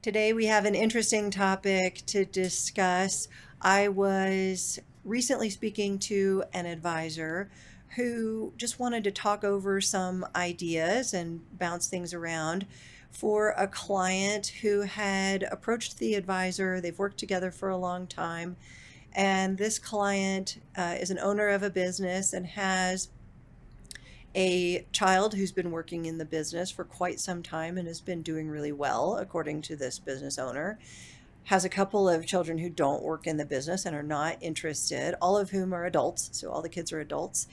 Today we have an interesting topic to discuss. I was recently speaking to an advisor who just wanted to talk over some ideas and bounce things around for a client who had approached the advisor. They've worked together for a long time, and this client is an owner of a business and has a child who's been working in the business for quite some time and has been doing really well, according to this business owner. Has a couple of children who don't work in the business and are not interested, all of whom are adults. So all the kids are adults.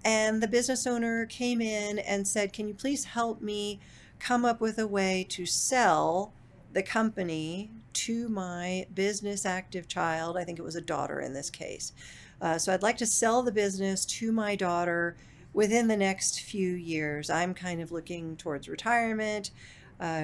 And the business owner came in and said, "Can you please help me come up with a way to sell the company to my business active child?" I think it was a daughter in this case. So I'd like to sell the business to my daughter within the next few years. I'm kind of looking towards retirement.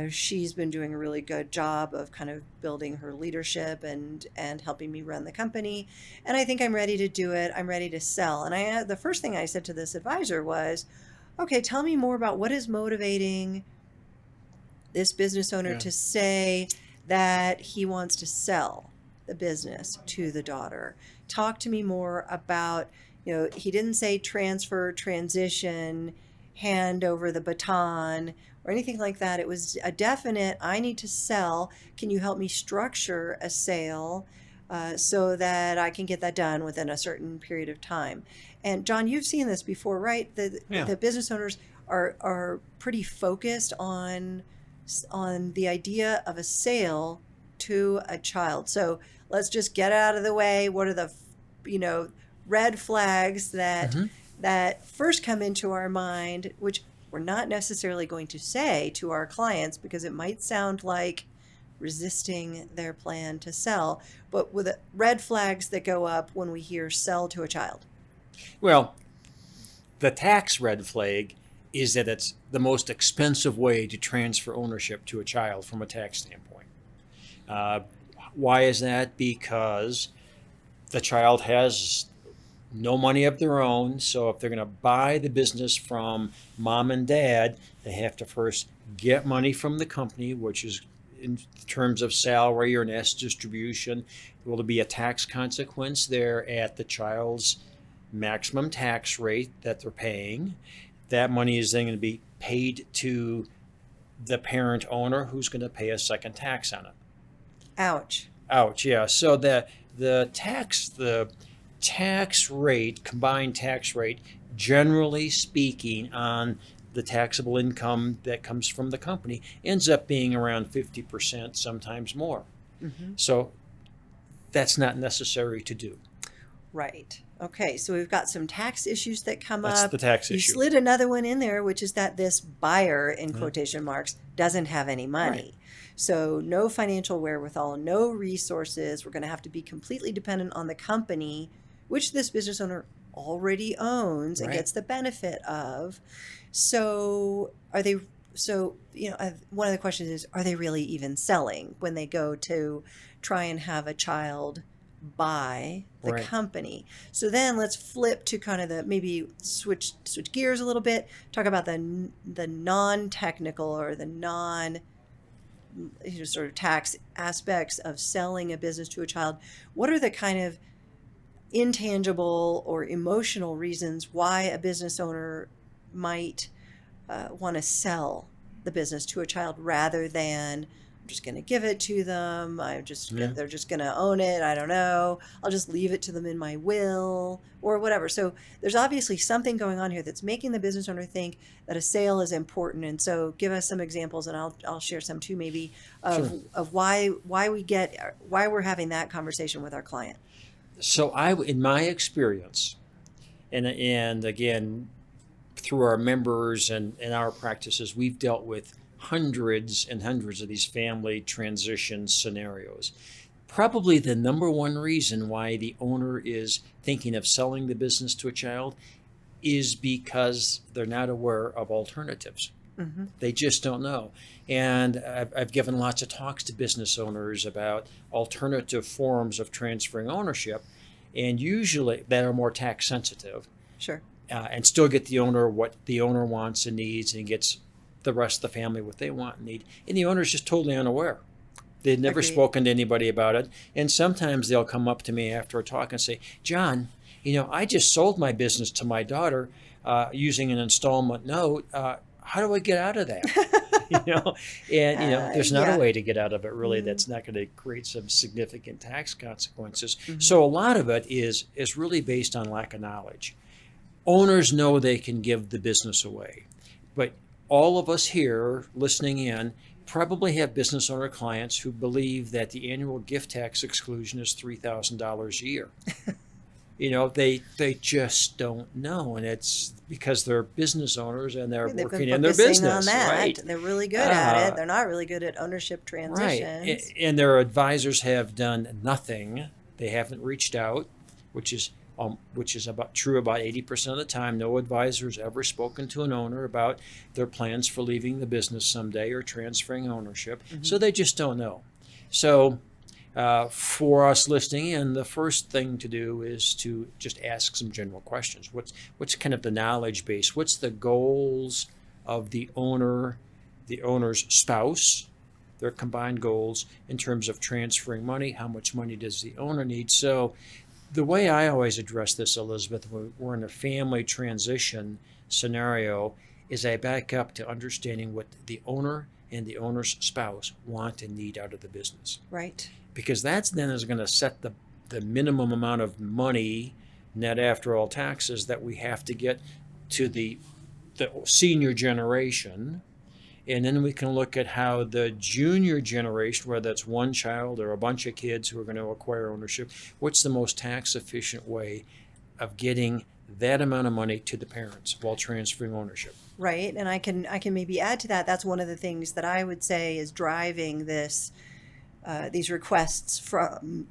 She's been doing a really good job of kind of building her leadership and helping me run the company. And I think I'm ready to do it. I'm ready to sell. And the first thing I said to this advisor was, "Okay, tell me more about what is motivating this business owner Yeah. to say that he wants to sell the business to the daughter. Talk to me more about, he didn't say transfer, transition, hand over the baton, or anything like that. It was a definite, I need to sell. Can you help me structure a sale so that I can get that done within a certain period of time?" And John, you've seen this before, right? The Yeah. the business owners are pretty focused on the idea of a sale to a child. So let's just get out of the way. What are the red flags that hmm first come into our mind, which we're not necessarily going to say to our clients because it might sound like resisting their plan to sell, but with the red flags that go up when we hear sell to a child. Well, the tax red flag is that it's the most expensive way to transfer ownership to a child from a tax standpoint. Uh, why is that? Because the child has no money of their own. So if they're going to buy the business from mom and dad, they have to first get money from the company, which is in terms of salary or an S distribution. Will there be a tax consequence there at the child's maximum tax rate that they're paying? That money is then going to be paid to the parent owner, who's going to pay a second tax on it. Ouch. Ouch, yeah. So the tax rate, combined tax rate, generally speaking, on the taxable income that comes from the company ends up being around 50%, sometimes more. Hmm. So that's not necessary to do. Right. Okay, so we've got some tax issues that come That's up. the tax You issue. slid another one in there, which is that this buyer, in Yeah. quotation marks, doesn't have any Right. money. So no financial wherewithal, no resources. We're going to have to be completely dependent on the company, which this business owner already owns and Right. gets the benefit of. So are they? So one of the questions is, are they really even selling when they go to try and have a child by the Right. company? So then let's flip to kind of the maybe switch gears a little bit. Talk about the non-technical or the non sort of tax aspects of selling a business to a child. What are the kind of intangible or emotional reasons why a business owner might want to sell the business to a child rather than, "I'm just going to give it to them. Yeah. They're just going to own it. I don't know. I'll just leave it to them in my will," or whatever. So there's obviously something going on here that's making the business owner think that a sale is important. And so give us some examples, and I'll share some too, maybe Sure. of why we're having that conversation with our client. So in my experience, and again, through our members and our practices, we've dealt with hundreds and hundreds of these family transition scenarios. Probably the number one reason why the owner is thinking of selling the business to a child is because they're not aware of alternatives. Hmm. They just don't know. And I've given lots of talks to business owners about alternative forms of transferring ownership, and usually that are more tax sensitive, Sure. and still get the owner what the owner wants and needs, and gets the rest of the family what they want and need. And the owner is just totally unaware. They'd never Agreed. spoken to anybody about it. And sometimes they'll come up to me after a talk and say, John, I just sold my business to my daughter using an installment note. How do I get out of that? you know, there's not a Yeah. way to get out of it really. Mm, That's not going to create some significant tax consequences. mhm. So a lot of it is really based on lack of knowledge. Owners know they can give the business away, but all of us here listening in probably have business owner clients who believe that the annual gift tax exclusion is $3,000 a year. They just don't know, and it's because they're business owners and they're They've been working in their focusing on business, that. right? They're really good at it. Uh, They're not really good at ownership right, transitions. and their advisors have done nothing. They haven't reached out, which is about true about 80% of the time. No advisor has ever spoken to an owner about their plans for leaving the business someday or transferring ownership. So Mhm. they just don't know. So for us listening in, the first thing to do is to just ask some general questions. What's kind of the knowledge base? What's the goals of the owner's spouse, their combined goals in terms of transferring money? How much money does the owner need? So the way I always address this, Elizabeth, when we're in a family transition scenario, is I back up to understanding what the owner and the owner's spouse want and need out of the business. Right. Because that's then is going to set the minimum amount of money net after all taxes that we have to get to the senior generation. And then we can look at how the junior generation, whether that's one child or a bunch of kids who are going to acquire ownership, what's the most tax efficient way of getting that amount of money to the parents while transferring ownership? Right. And I can maybe add to that. That's one of the things that I would say is driving these requests from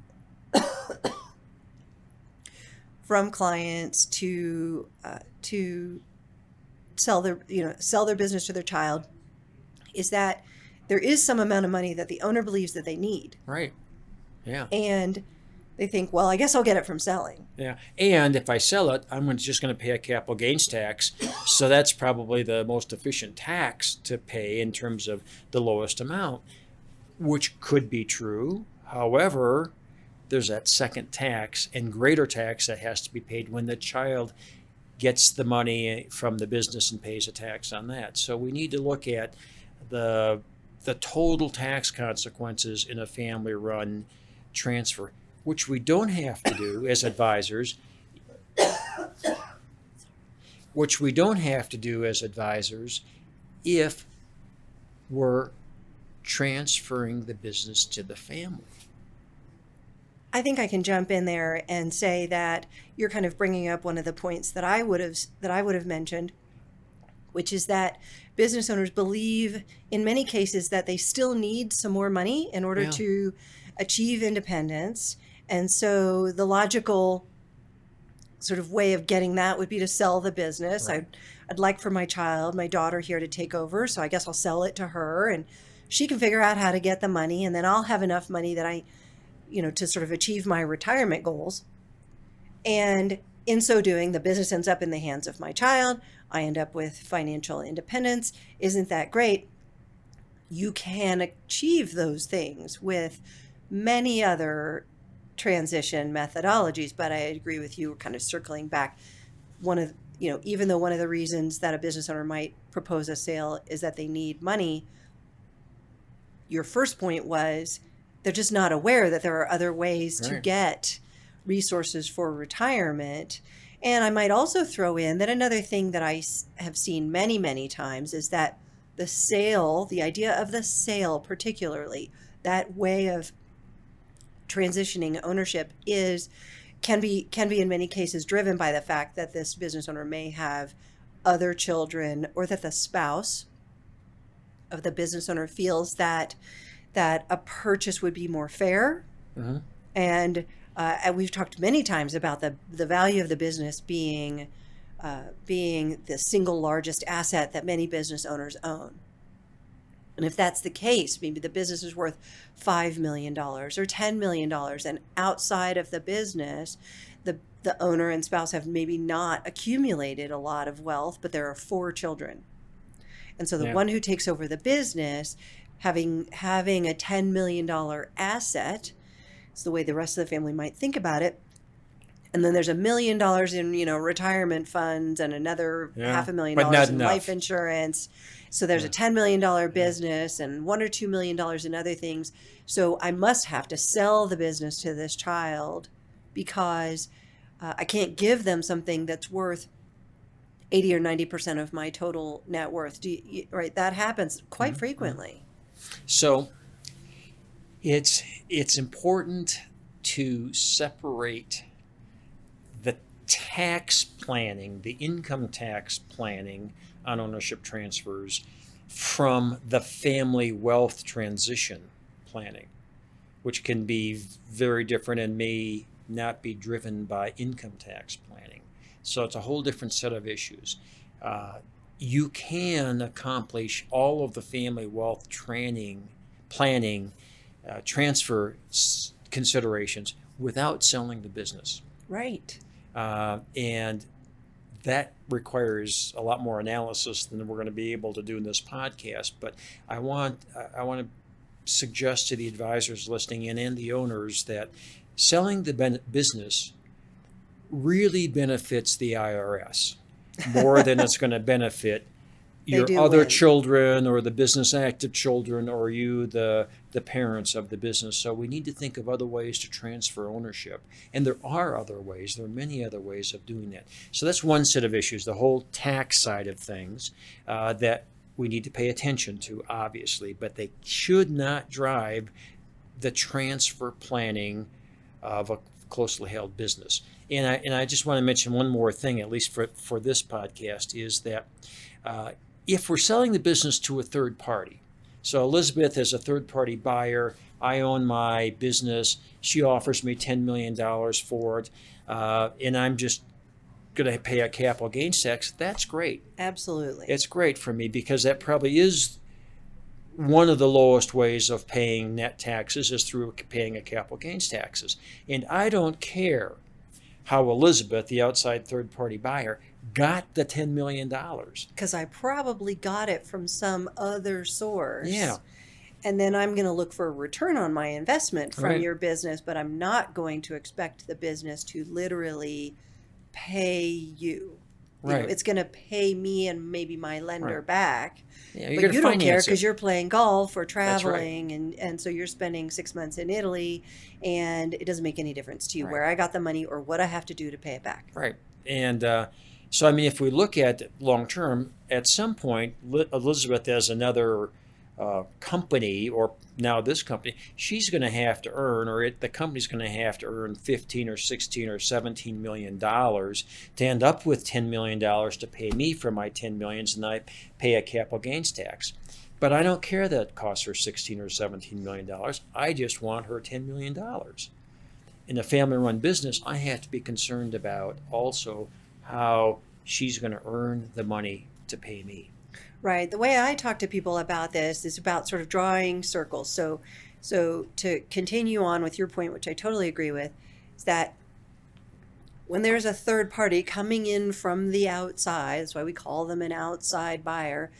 clients to sell their business to their child, is that there is some amount of money that the owner believes that they need, Right. Yeah. and they think, well, I guess I'll get it from selling. Yeah. And if I sell it, just going to pay a capital gains tax. So that's probably the most efficient tax to pay in terms of the lowest amount, which could be true. However, there's that second tax and greater tax that has to be paid when the child gets the money from the business and pays a tax on that. So we need to look at the total tax consequences in a family-run transfer, which we don't have to do as advisors. Which we don't have to do as advisors if we're transferring the business to the family. I think I can jump in there and say that you're kind of bringing up one of the points that I would have mentioned, which is that business owners believe in many cases that they still need some more money in order Yeah. to achieve independence. And so the logical sort of way of getting that would be to sell the business. Right. I'd like for my daughter here to take over, so I guess I'll sell it to her and she can figure out how to get the money, and then I'll have enough money that to sort of achieve my retirement goals. And in so doing, the business ends up in the hands of my child. I end up with financial independence. Isn't that great? You can achieve those things with many other transition methodologies, but I agree with you. We're kind of circling back. Even though one of the reasons that a business owner might propose a sale is that they need money, your first point was they're just not aware that there are other ways to Right. get resources for retirement. And I might also throw in that another thing that have seen many, many times is that the idea of the sale particularly, that way of transitioning ownership can be in many cases driven by the fact that this business owner may have other children, or that the spouse of the business owner feels that a purchase would be more fair. Mm-hmm. And we've talked many times about the value of the business being the single largest asset that many business owners own. And if that's the case, maybe the business is worth $5 million or $10 million, and outside of the business, the owner and spouse have maybe not accumulated a lot of wealth, but there are 4 children. And so the Yeah. one who takes over the business having a $10 million asset. It's the way the rest of the family might think about it. And then there's $1 million in, retirement funds and another Yeah, half a million but not dollars in life enough. insurance. So there's Yeah, a $10 million business and $1 or $2 million in other things. So I must have to sell the business to this child because I can't give them something that's worth 80 or 90% of my total net worth. Right? That happens quite frequently. so it's important to separate the tax planning, the income tax planning on ownership transfers from the family wealth transition planning, which can be very different and may not be driven by income tax planning. So it's a whole different set of issues. Uh, you can accomplish all of the family wealth planning, transfer considerations without selling the business. Right. And that requires a lot more analysis than we're going to be able to do in this podcast. But I want to suggest to the advisors listening in and the owners that selling the business really benefits the IRS more than it's going to benefit They your do other win. children or the business active children or you, the parents of the business. So we need to think of other ways to transfer ownership. And there are other ways. There are many other ways of doing that. So that's one set of issues, the whole tax side of things that we need to pay attention to, obviously, but they should not drive the transfer planning of a closely held business. And I just want to mention one more thing, at least for this podcast, is that if we're selling the business to a third party, so Elizabeth is a third party buyer, I own my business, she offers me $10 million for it, and I'm just going to pay a capital gains tax, that's great. Absolutely. It's great for me because that probably is one of the lowest ways of paying net taxes is through paying a capital gains taxes. And I don't care how Elizabeth, the outside third party buyer, got the $10 million. Because I probably got it from some other source. Yeah. And then I'm going to look for a return on my investment from Right. your business, but I'm not going to expect the business to literally pay you. Right. It's going to pay me and maybe my lender Right. back. Yeah, you're But going you to don't care finance because it. you're playing golf or That's right. traveling, and so you're spending 6 months in Italy, and it doesn't make any difference to you Right. where I got the money or what I have to do to pay it back. Right. And so, I mean, if we look at long term, at some point, Elizabeth has another company, or now this company, she's going to have to earn, or the company's going to have to earn 15 or 16 or 17 million dollars to end up with $10 million to pay me for my 10 millions, and I pay a capital gains tax. But I don't care that it costs her 16 or 17 million dollars. I just want her $10 million. In a family-run business, I have to be concerned about also how she's going to earn the money to pay me. Right. The way I talk to people about this is about sort of drawing circles. So to continue on with your point, which I totally agree with, is that when there's a third party coming in from the outside, that's why we call them an outside buyer,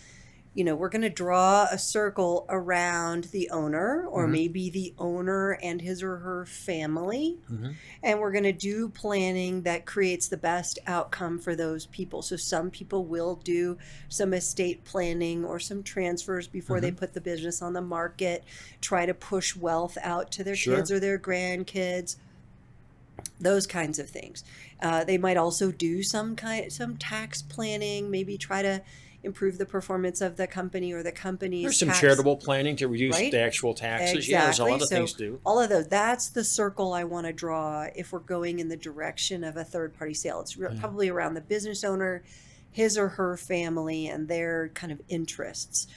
we're going to draw a circle around the owner, or maybe the owner and his or her family. Mm-hmm. And we're going to do planning that creates the best outcome for those people. So some people will do some estate planning or some transfers before they put the business on the market, try to push wealth out to their Sure. kids or their grandkids, those kinds of things. They might also do some tax planning, maybe try to improve the performance of the company or the company's There's some tax. charitable planning to reduce Right? the actual taxes. Yeah, there's a lot of So things to do. all of those, that's the circle I want to draw if we're going in the direction of a third party sale. It's probably around the business owner, his or her family, and their kind of interests.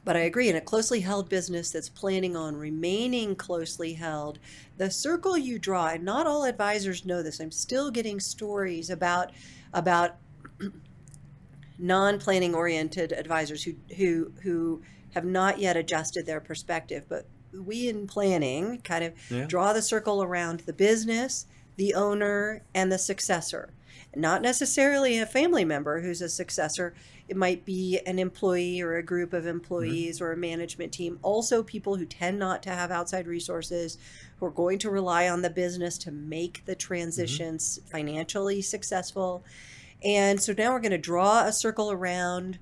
But I agree, in a closely held business that's planning on remaining closely held, the circle you draw, and not all advisors know this, I'm still getting stories about non-planning oriented advisors who have not yet adjusted their perspective. But we in planning kind of Yeah. draw the circle around the business, the owner, and the successor. not necessarily a family member who's a successor. It might be an employee or a group of employees or a management team. Also, people who tend not to have outside resources, who are going to rely on the business to make the transitions financially successful. And so now we're going to draw a circle around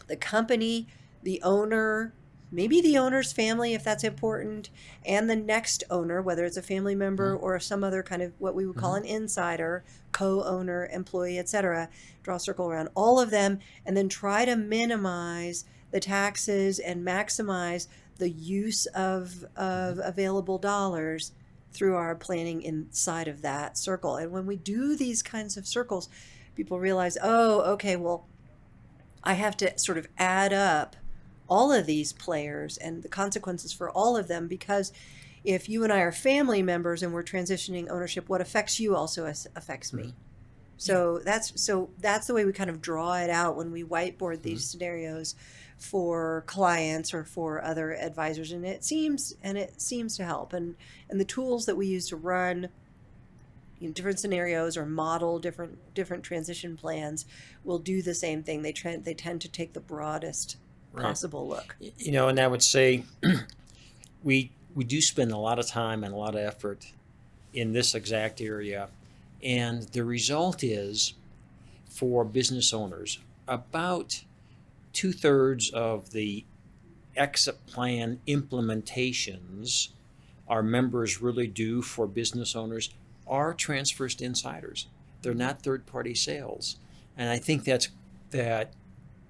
the company, the owner, maybe the owner's family if that's important, and the next owner, whether it's a family member or some other kind of what we would call an insider, co-owner, employee, etc. Draw a circle around all of them and then try to minimize the taxes and maximize the use of available dollars through our planning inside of that circle. And when we do these kinds of circles, people realize, oh, okay, well, I have to sort of add up all of these players and the consequences for all of them, because if you and I are family members and we're transitioning ownership, what affects you also affects me. So that's the way we kind of draw it out when we whiteboard these scenarios for clients or for other advisors, and it seems to help. And the tools that we use to run different scenarios or model different transition plans will do the same thing. They tend to take the broadest possible look. And I would say we do spend a lot of time and a lot of effort in this exact area, and the result is, for business owners, about 2/3 of the exit plan implementations our members really do for business owners are transfers to insiders. They're not third-party sales. And I think that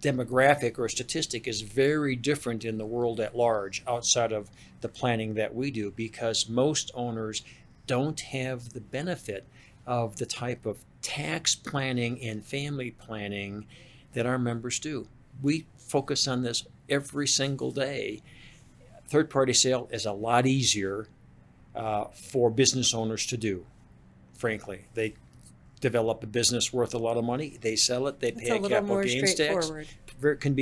demographic or statistic is very different in the world at large outside of the planning that we do, because most owners don't have the benefit of the type of tax planning and family planning that our members do. We focus on this every single day. Third-party sale is a lot easier for business owners to do. Frankly, they develop a business worth a lot of money. They sell it. They pay a capital gains tax. Can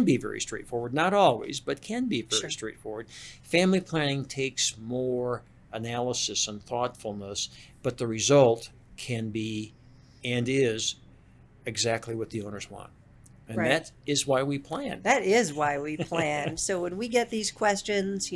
be very straightforward. Not always, but can be very straightforward. Family planning takes more analysis and thoughtfulness, but the result can be and is exactly what the owners want. And that is why we plan. That is why we plan. So when we get these questions,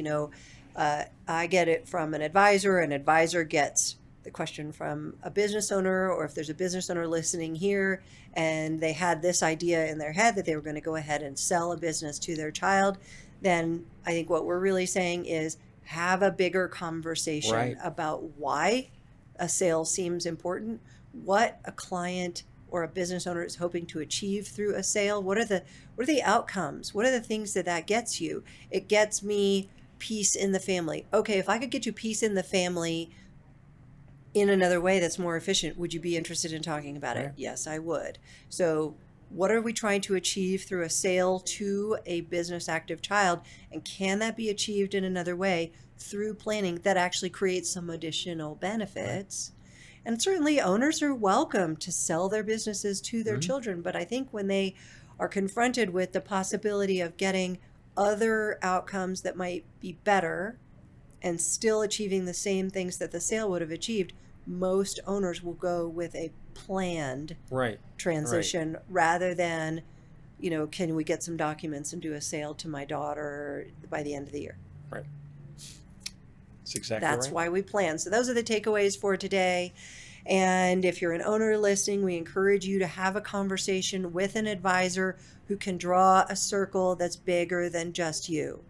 I get it from an advisor gets the question from a business owner, or if there's a business owner listening here and they had this idea in their head that they were going to go ahead and sell a business to their child, then I think what we're really saying is have a bigger conversation about why a sale seems important, what a client or a business owner is hoping to achieve through a sale. What are the outcomes? What are the things that gets you? It gets me peace in the family. Okay, if I could get you peace in the family in another way that's more efficient, would you be interested in talking about it? Yes, I would. So what are we trying to achieve through a sale to a business active child? And can that be achieved in another way through planning that actually creates some additional benefits? And certainly owners are welcome to sell their businesses to their children. But I think when they are confronted with the possibility of getting other outcomes that might be better and still achieving the same things that the sale would have achieved, most owners will go with a planned transition rather than, can we get some documents and do a sale to my daughter by the end of the year? Right. That's That's why we plan. So those are the takeaways for today. And if you're an owner listening, we encourage you to have a conversation with an advisor who can draw a circle that's bigger than just you.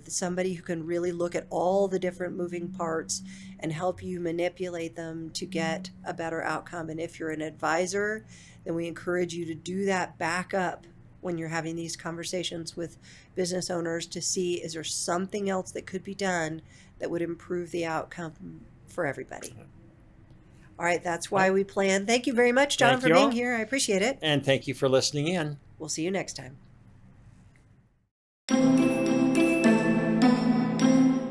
Somebody who can really look at all the different moving parts and help you manipulate them to get a better outcome. And if you're an advisor, then we encourage you to do that back up when you're having these conversations with business owners to see, is there something else that could be done that would improve the outcome for everybody? All right, that's why we plan. Thank you very much, John, for being here. I appreciate it. And thank you for listening in. We'll see you next time.